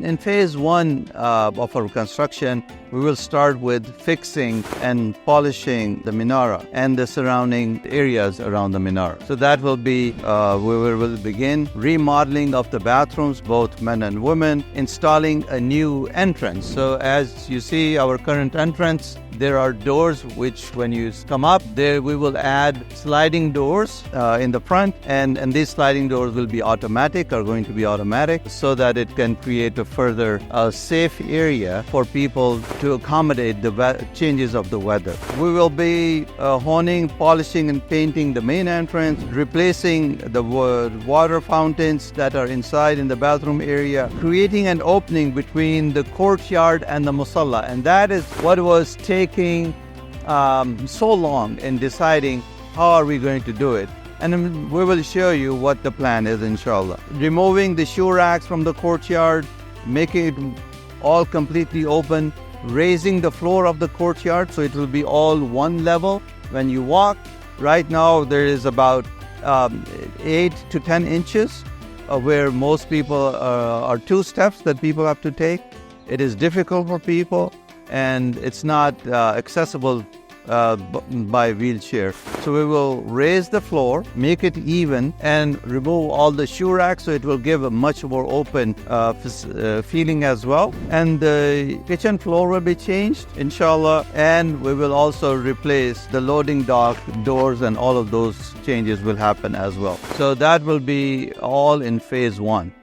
in phase one of our construction, we will start with fixing and polishing the menorah and the surrounding areas around the menorah. So that will be, we will begin remodeling of the bathrooms, both men and women, installing a new entrance. So as you see our current entrance, there are doors which when you come up there, we will add sliding doors in the front, and these sliding doors will be automatic, are going to be automatic, so that it can create a further safe area for people to accommodate the changes of the weather. We will be honing, polishing and painting the main entrance, replacing the water fountains that are inside in the bathroom area, creating an opening between the courtyard and the musalla, and that is what was taking so long in deciding how are we going to do it. And we will show you what the plan is, inshallah. Removing the shoe racks from the courtyard, making it all completely open, raising the floor of the courtyard so it will be all one level when you walk. Right now there is about 8 to 10 inches where most people are 2 steps that people have to take. It is difficult for people and it's not accessible by wheelchair. So we will raise the floor, make it even, and remove all the shoe racks, so it will give a much more open feeling as well. And the kitchen floor will be changed, inshallah, and we will also replace the loading dock doors, and all of those changes will happen as well. So that will be all in phase one.